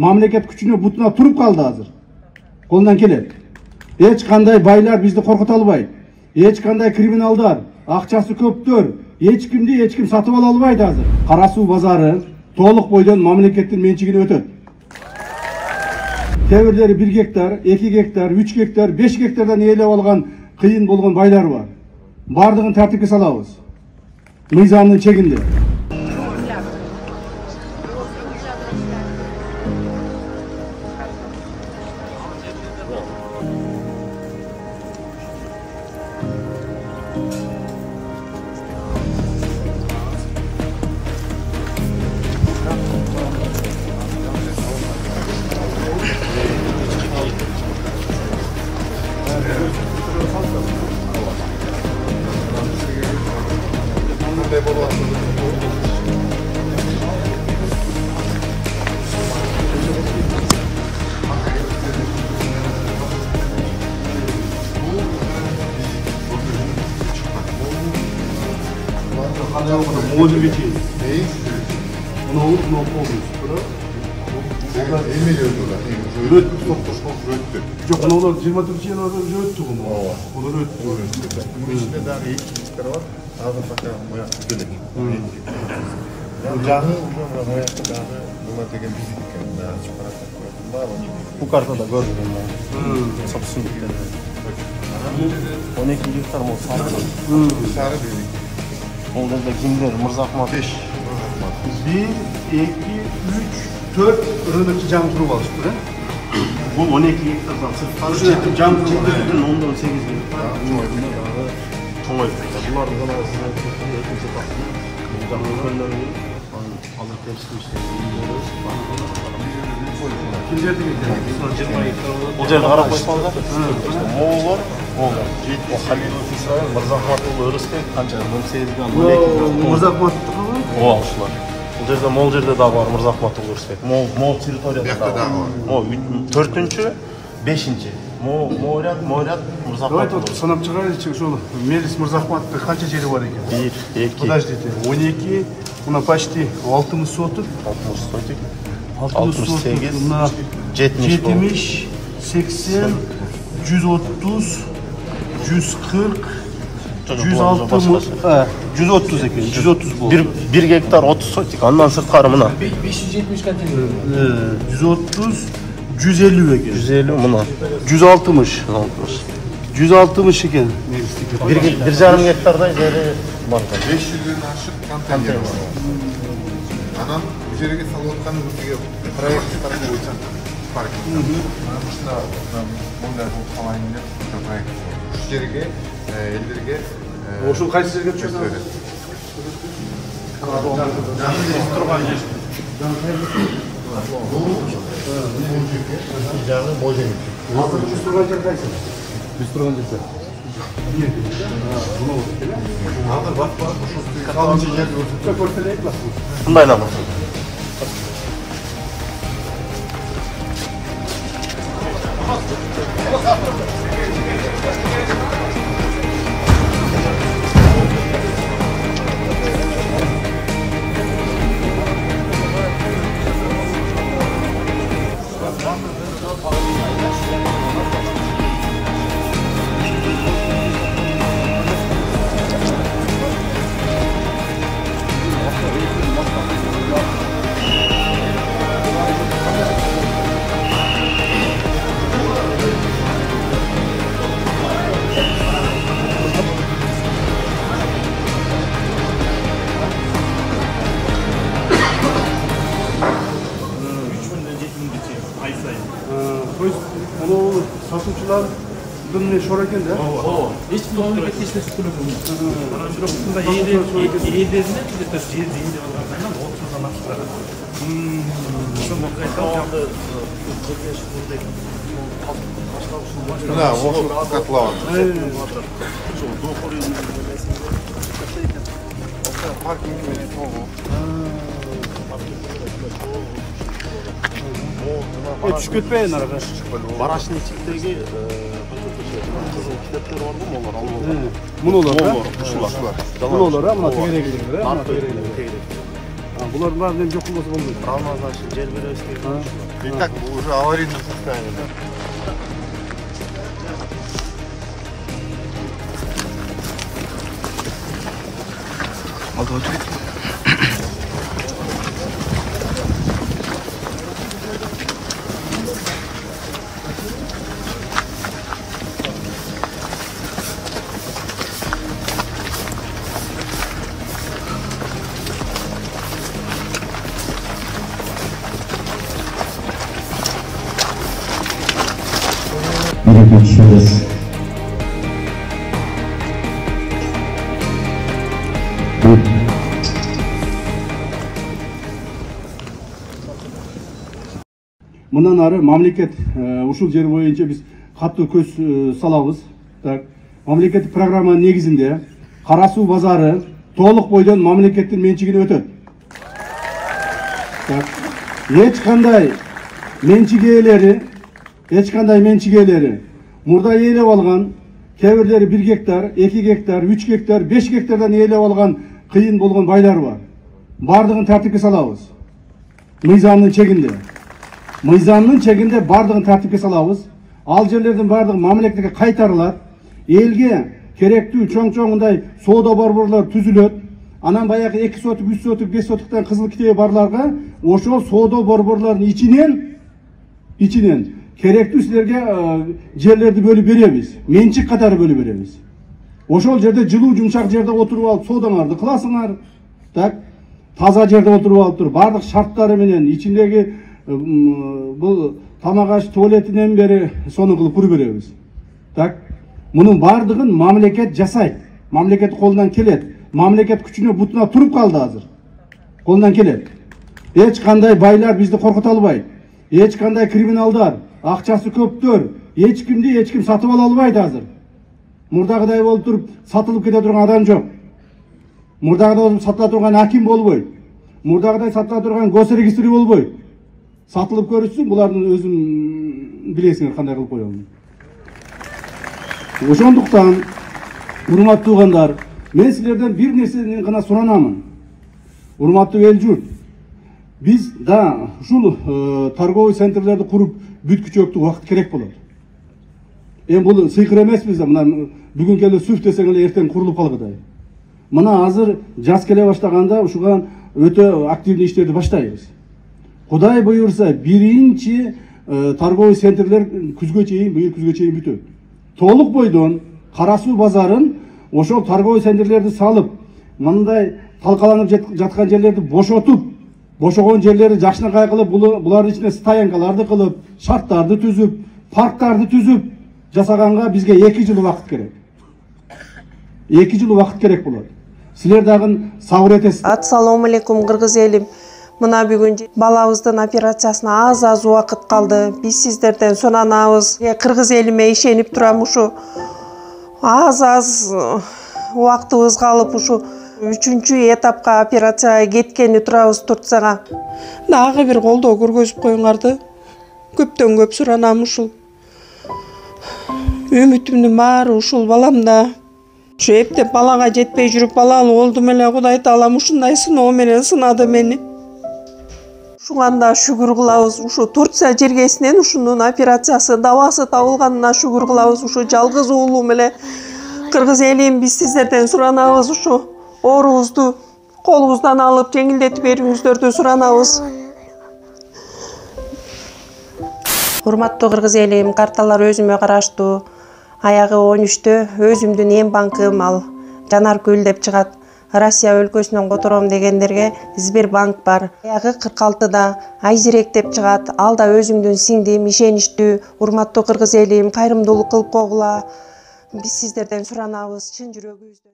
Mamlaket küçüne butuna turup kaldı hazır. Kolundan keledi. Hiç kanday baylar bizdi korkuta albaydı. Hiç kanday kriminalдар, akçası köptür. Hiç kim satıp ala albaydı hazır. Karasuu bazarı to'liq boydan mamlakettin mençigine ötedi. Tevirleri 1 gektar, 2 gektar, 3 gektar, 5 gektardan eylep algan kıyın bolgan baylar var. Bardığın tertipke salabız. Mizanın çekinde. Modu bitti. Neyi? Bunu alıp ne yapıyoruz? Onlar iyi mi diyorlar? Röt, röttü. Yok, bunu olur 24 yıl orada röttü bunu. Bunu röttü. Bunun içinde daha iyi çiçekler var. Ağzı fakat moyaklı gölek. Jağı, moyaklı dağı, bunlar degen bizi diken. Daha çıkarak var mı? Bu kartada gördüm ben. Sapsın bitti. 12 hektar mı sarı? Sarı dedik. Onda da kimler? Mırzakmat. 5. 1, 2, 3, 4 rınıkçı cam turu var. Bu 12 hektardan sırf sarı çektim. Cam kurulduğundan 18 hektar. Çoğay. Bunlardan bana size ekimse taktım. Cam kurulduğundan alır temsil işte. İkinci yerde gidelim. O жерде қарап қойсаңыздар моғолдар о халил исраил мырзахматұлы ырысбек қанша 18 Мырзахматовтікі ғой? о ушулар бұл жерде мол жерде да бар мырзахматұлы ырысбек мол территорияда да бар 4-ші 5-ші мол ряд Давайте мырзахматұлы санап шығайық шол Мелис Мырзахматовтың қанша жері бар екен? 1 2 Подождите, 12, мына почти 60 соток. 60 соток 68, 70, 80, 130, 140, 160, 130 ekan, 130 bu. 1 gektar 30 sotik, ondan sırtqarı mına. 570 kategori. 130, 150 ekan. 150 mına. 160. 160 ekan. Bir жарым gektarda yeri var. 500'den aşık konteyner var. Anam bu жерге салып отқан бізге проект қарап қойсаң паркинг. Мына мұндай болып қалайын деп проект. Үш жерге елдерге Ошол кайсы жерге түшөт? тұрған жер. Жағы мойын. Азыр жүз турган жер кайсы? Жүз турган жер. Азыр бар ошол калынчы жерди көрсөтөлөйт ба? Bunday da var. Onu satışçılar ne şor ekan da? Hiç bir mamlaket işte sütülü bulmuş. Bunda iyi dediğinde bir de şey değil diyorlar. 30'dan aşağıda. Да, ошол котлова. Паркинг менен толук. Түшүп кетпейин арага. Барашын içindeki kızıl kitaplar var mı onlar almalar? Мунулар, Ушулар. Мунулар, ана тегерегилер, ана тегерегилер. Тегерек. Булар баарын жок кылбаса болбойт. Рамазан жер беребиз деген. И так уже аварийное состояние. Еще раз. Мындан ары мамлекет ушул жер боюнча биз катуу көз салабыз. Так, мамлекеттик программанын негизинде Кара Суу базары толук бойдон мамлекеттин менчигине өтөт. Так, эч кандай менчик ээлери мурда ээлеп алган, кээ бирлери 1 гектар, 2 гектар, 3 гектар, 5 гектардан ээлеп алган кыйын болгон байлар бар. Бардыгын тартипке салабыз. Мыйзамдын чегинде бардыгын тартипке салабыз. Ал жерлердин бардыгы мамлекетке кайтарылат. Элге керектүү чоң-чоңундай соода борборлор түзүлөт. Анан баягы 2 сотук, 3 сотук, 5 сотуктан кызыл китеби барларга ошол соода борборлордун ичинен керектүү силерге жерлерди бөлүп беребиз. Менчик катары бөлүп беребиз. Ошол жерде жылуу жумшак жерде отуруп алып соодаңарды кыласыңар. Так, таза жерде отуруп алып туруп, бардык шарттары менен ичиндеги бул тамак аш туалетинен бери сону кылып туруп беребиз. Так, мунун бардыгын мамлекет жасайт. Мамлекет колунан келет. Мамлекет күчүнө бутуна туруп калды азыр. Колунан келет. Эч кандай байлар бизди коркута албайт. Эч кандай криминалдар, акчасы көптөр, эч ким сатып ала албайт азыр. Мурдагыдай болуп туруп сатылып кете турган адам жок. Мурдагыдай сатыла турган аким болбойт. Мурдагыдай сатыла турган госрегистри болбойт. Сатылып көрүшсүн, булардын өзүн билесиңер кандай кылып коёмун. Ошондуктан, урматтуу туугандар, мен силерден бир нерсени гана суранамын. Урматтуу эл журт, биз да ушул торговый центрлерди куруп бүткүчөктүү убакыт керек болот. Бул сыйкыр эмеспиз да, мына бүгүн келе сүф десең эле эртең курулуп калгыдай. Мына азыр жаз келе баштаганда ушуга өтө активдүү иштерди баштайбыз. Кудай буйурса, биринчи торговый центрлер быйыл күзгө чейин бүтөт. Толук бойдон Кара Суу базарын ошол торговый центрлерди салып, мындай талкаланып жаткан жерлерди бошотуп, бошогон жерлерди жакшынакай кылып, булардын ичине стоянкаларды кылып, шарттарды түзүп, парктарды түзүп жасаганга бизге 2 жыл убакыт керек. 2 жыл убакыт керек болот. Силер дагы сабыр этесиз. Ассаламу алейкум, кыргыз элим. Мына бүгүн балабыздын операциясына аз убакыт калды. Биз сиздерден суранабыз. Кыргыз элиме ишенип турам, ушу аз убактыбыз калып, ушу 3-чү этапка операцияга кеткени турабыз Турцияга. Дагы бир колдоо көргөзүп коюңарды көптөн көп суранам. Ушул үмүтүмдүн баары ушул баламда. Ушу эптеп балага жетпей жүрүп балалуу болдум эле, Кудай Таалам ушундай сыноо менен сынады мени. Ушуганда шүгүр кылабыз. Ушу Турция жергесинен ушунун операциясы дабасы табылганына шүгүр кылабыз. Ушу жалгыз уулум эле. Кыргыз элим, биз сиздерден суранабыз, ушу оорубузду колубуздан алып жеңилдетип берүүңүздөрдү суранабыз. Урматтуу кыргыз элим, карталар өзүмө караштуу. Аягы 13-тө өзүмдүн эм банкым ал Жанаркөл деп чыгат. Россия өлкөсүнөн котором дегендерге Сбербанк бар. Аягы 46-да Айзирек деп чыгат. Ал да өзүмдүн сиңдим, ишеничтүү. Урматтуу кыргыз элим, кайрымдуулук кылып койгула. Биз сиздерден суранабыз чын жүрөгүбүздөн.